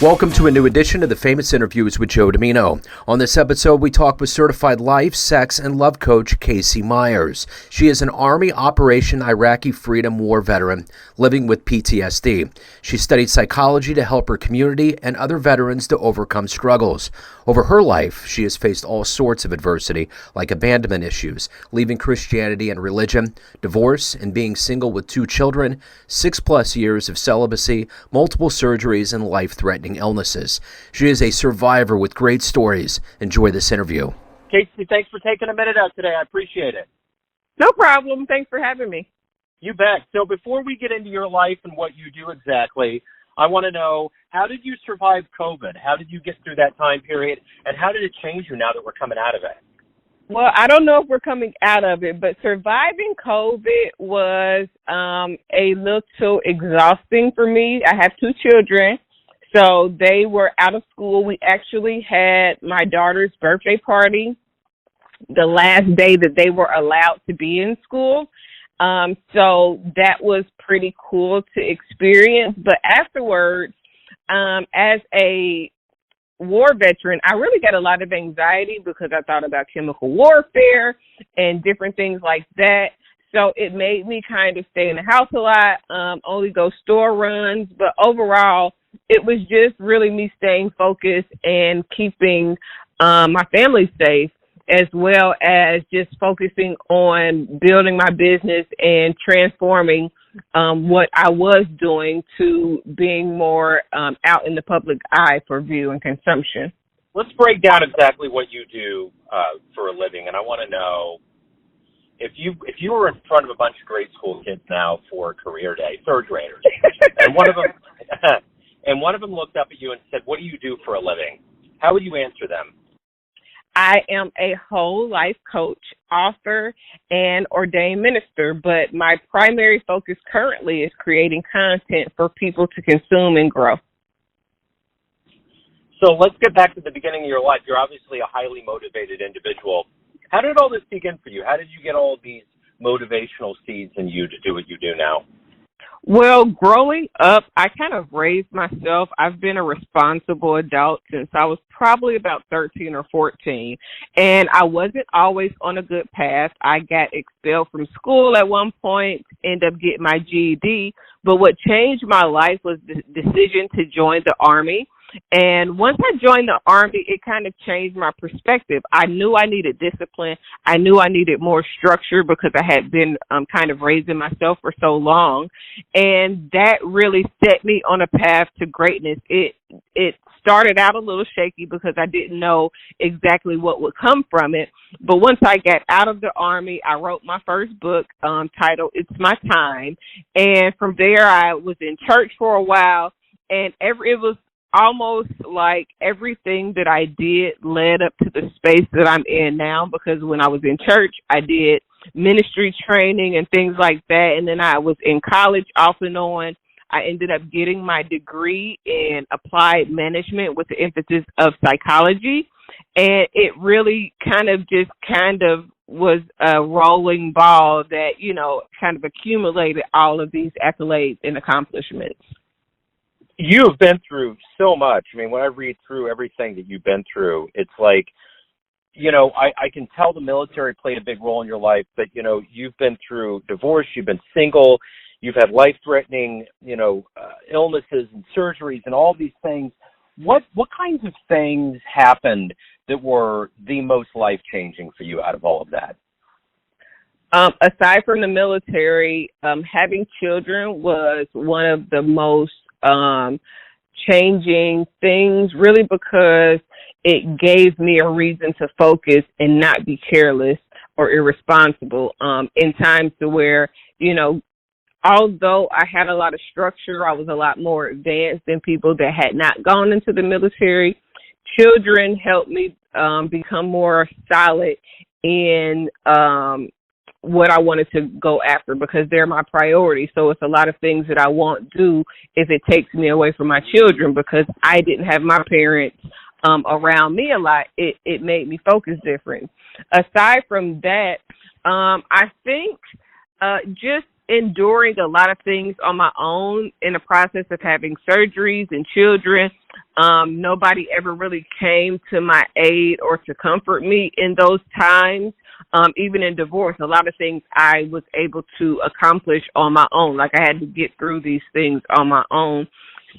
Welcome to a new edition of the Famous Interviews with Joe Dimino. On this episode, we talk with certified life, sex, and love coach Kaci Myers. She is an Army Operation Iraqi Freedom war veteran living with PTSD. She studied psychology to help her community and other veterans to overcome struggles. Over her life, she has faced all sorts of adversity, like abandonment issues, leaving Christianity and religion, divorce, and being single with 2 children, 6+ years of celibacy, multiple surgeries, and life-threatening illnesses. She is a survivor with great stories. Enjoy this interview. Kaci, thanks for taking a minute out today. I appreciate it. No problem. Thanks for having me. You bet. So before we get into your life and what you do exactly, I want to know, how did you survive COVID? How did you get through that time period? And how did it change you now that we're coming out of it? Well, I don't know if we're coming out of it, but surviving COVID was a little exhausting for me. I have 2 children, so they were out of school. We actually had my daughter's birthday party the last day that they were allowed to be in school. So that was pretty cool to experience. But afterwards, as a war veteran, I really got a lot of anxiety because I thought about chemical warfare and different things like that. So it made me kind of stay in the house a lot, only go store runs. But overall, it was just really me staying focused and keeping my family safe, as well as just focusing on building my business and transforming what I was doing to being more out in the public eye for view and consumption. Let's break down exactly what you do for a living. And I want to know, if you were in front of a bunch of grade school kids now for career day, 3rd graders, and one of them looked up at you and said, "What do you do for a living?" How would you answer them? I am a whole life coach, author, and ordained minister, but my primary focus currently is creating content for people to consume and grow. So let's get back to the beginning of your life. You're obviously a highly motivated individual. How did all this begin for you? How did you get all these motivational seeds in you to do what you do now? Well, growing up, I kind of raised myself. I've been a responsible adult since I was probably about 13 or 14, and I wasn't always on a good path. I got expelled from school at one point, ended up getting my GED, but what changed my life was the decision to join the Army. And once I joined the Army, it kind of changed my perspective. I knew I needed discipline. I knew I needed more structure because I had been kind of raising myself for so long. And that really set me on a path to greatness. It started out a little shaky because I didn't know exactly what would come from it. But once I got out of the Army, I wrote my first book titled It's My Time. And from there, I was in church for a while, and it was almost like everything that I did led up to the space that I'm in now, because when I was in church, I did ministry training and things like that. And then I was in college off and on. I ended up getting my degree in applied management with the emphasis of psychology. And it really kind of was a rolling ball that, kind of accumulated all of these accolades and accomplishments. You've been through so much. I mean, when I read through everything that you've been through, it's like, I can tell the military played a big role in your life, but, you've been through divorce, you've been single, you've had life-threatening, illnesses and surgeries and all these things. What kinds of things happened that were the most life-changing for you out of all of that? Aside from the military, having children was one of the most changing things, really, because it gave me a reason to focus and not be careless or irresponsible in times to where, although I had a lot of structure, I was a lot more advanced than people that had not gone into the military. Children helped me become more solid in what I wanted to go after, because they're my priority. So it's a lot of things that I won't do if it takes me away from my children, because I didn't have my parents around me a lot. It made me focus different. Aside from that, I think just enduring a lot of things on my own in the process of having surgeries and children. Nobody ever really came to my aid or to comfort me in those times. Even in divorce, a lot of things I was able to accomplish on my own. Like, I had to get through these things on my own.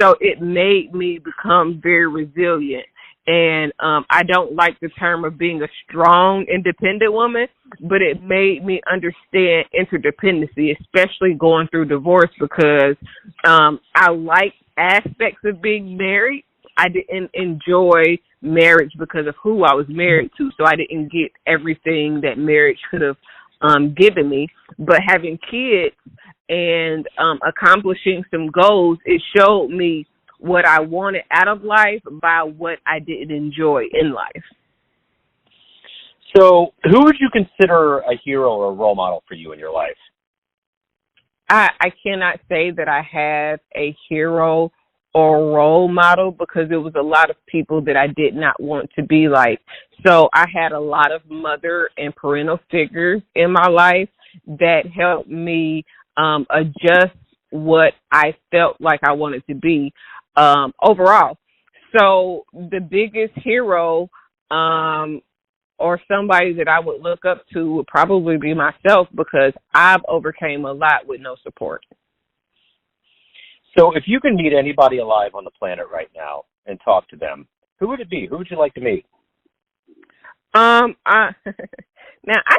So it made me become very resilient. And I don't like the term of being a strong, independent woman, but it made me understand interdependency, especially going through divorce, because I like aspects of being married. I didn't enjoy marriage because of who I was married to, so I didn't get everything that marriage could have given me. But having kids and accomplishing some goals, it showed me what I wanted out of life by what I didn't enjoy in life. So who would you consider a hero or a role model for you in your life? I cannot say that I have a hero or role model, because it was a lot of people that I did not want to be like. So I had a lot of mother and parental figures in my life that helped me adjust what I felt like I wanted to be overall. So the biggest hero or somebody that I would look up to would probably be myself, because I've overcame a lot with no support. So if you can meet anybody alive on the planet right now and talk to them, who would it be? Who would you like to meet? Now I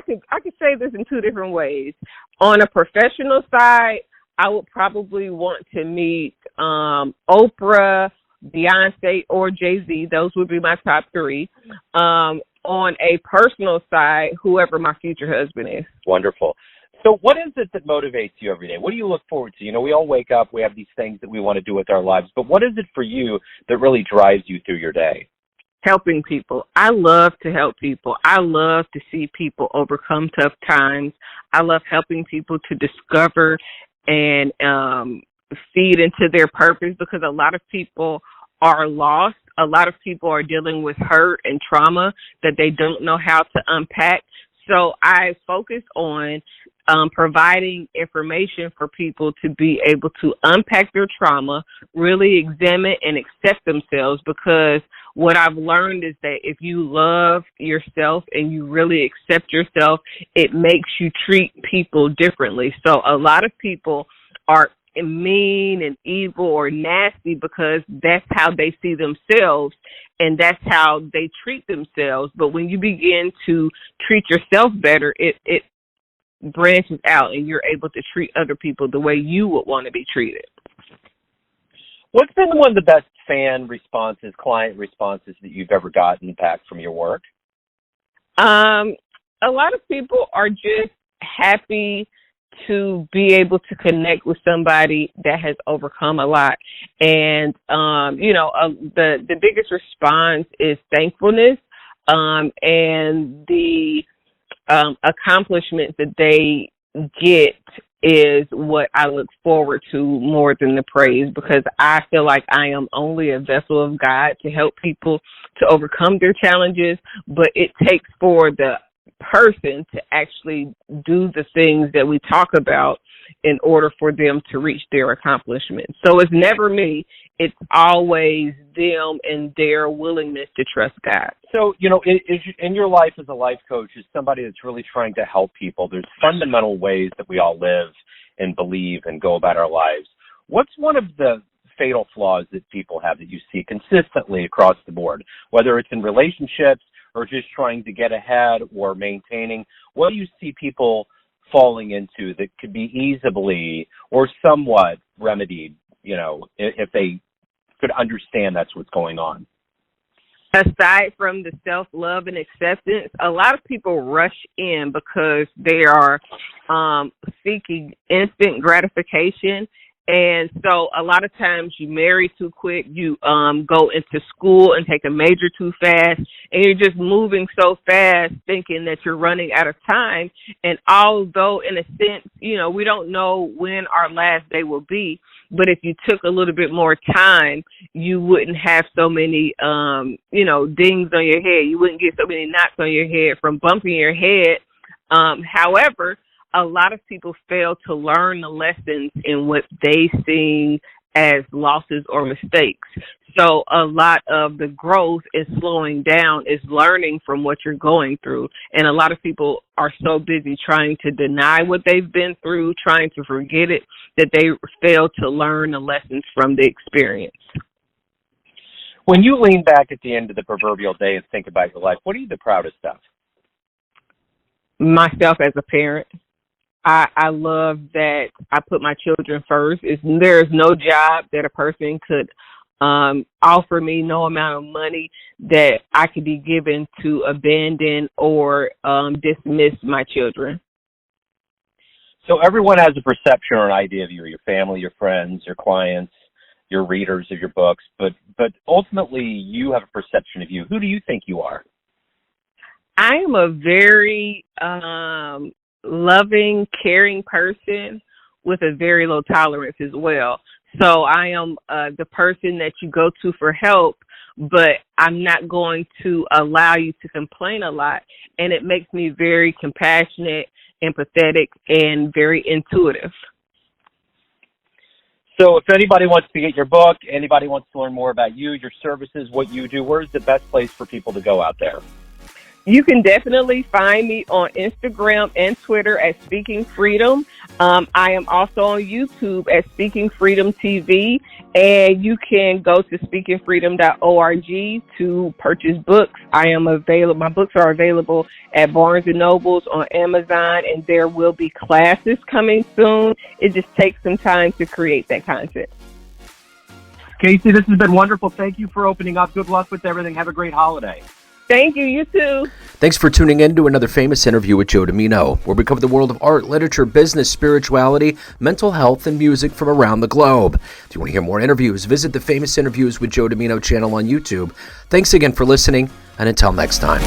could say this in two different ways. On a professional side, I would probably want to meet Oprah, Beyonce, or Jay-Z. Those would be my top three. On a personal side, whoever my future husband is. Wonderful. So what is it that motivates you every day? What do you look forward to? You know, we all wake up, we have these things that we want to do with our lives, but what is it for you that really drives you through your day? Helping people. I love to help people. I love to see people overcome tough times. I love helping people to discover and feed into their purpose, because a lot of people are lost. A lot of people are dealing with hurt and trauma that they don't know how to unpack. So I focus on providing information for people to be able to unpack their trauma, really examine and accept themselves, because what I've learned is that if you love yourself and you really accept yourself, it makes you treat people differently. So a lot of people are mean and evil or nasty because that's how they see themselves and that's how they treat themselves. But when you begin to treat yourself better, it branches out and you're able to treat other people the way you would want to be treated. What's been one of the best fan responses, client responses that you've ever gotten back from your work? A lot of people are just happy to be able to connect with somebody that has overcome a lot. And, the biggest response is thankfulness, and the accomplishments that they get is what I look forward to more than the praise, because I feel like I am only a vessel of God to help people to overcome their challenges, but it takes for the person to actually do the things that we talk about in order for them to reach their accomplishments. So it's never me. It's always them and their willingness to trust God. So, in your life as a life coach, as somebody that's really trying to help people, there's fundamental ways that we all live and believe and go about our lives. What's one of the fatal flaws that people have that you see consistently across the board, whether it's in relationships or just trying to get ahead or maintaining? What do you see people falling into that could be easily or somewhat remedied, if they could understand that's what's going on? Aside from the self-love and acceptance, a lot of people rush in because they are seeking instant gratification. And so a lot of times you marry too quick, you go into school and take a major too fast, and you're just moving so fast thinking that you're running out of time. And although in a sense, we don't know when our last day will be, but if you took a little bit more time, you wouldn't have so many, dings on your head. You wouldn't get so many knots on your head from bumping your head. However, a lot of people fail to learn the lessons in what they see as losses or mistakes. So a lot of the growth is slowing down, is learning from what you're going through. And a lot of people are so busy trying to deny what they've been through, trying to forget it, that they fail to learn the lessons from the experience. When you lean back at the end of the proverbial day and think about your life, what are you the proudest of? Myself as a parent. I love that I put my children first. There's no job that a person could offer me, no amount of money that I could be given to abandon or dismiss my children. So everyone has a perception or an idea of you, your family, your friends, your clients, your readers of your books, but ultimately you have a perception of you. Who do you think you are? I am a very loving, caring person with a very low tolerance as well. So I am the person that you go to for help, but I'm not going to allow you to complain a lot. And it makes me very compassionate, empathetic, and very intuitive. So if anybody wants to get your book, anybody wants to learn more about you, your services, what you do, where's the best place for people to go out there? You can definitely find me on Instagram and Twitter at Speaking Freedom. I am also on YouTube at Speaking Freedom TV, and you can go to speakingfreedom.org to purchase books. My books are available at Barnes & Nobles, on Amazon, and there will be classes coming soon. It just takes some time to create that content. Kaci, this has been wonderful. Thank you for opening up. Good luck with everything. Have a great holiday. Thank you. You too. Thanks for tuning in to another famous interview with Joe Dimino, where we cover the world of art, literature, business, spirituality, mental health, and music from around the globe. If you want to hear more interviews, visit the Famous Interviews with Joe Dimino channel on YouTube. Thanks again for listening, and until next time.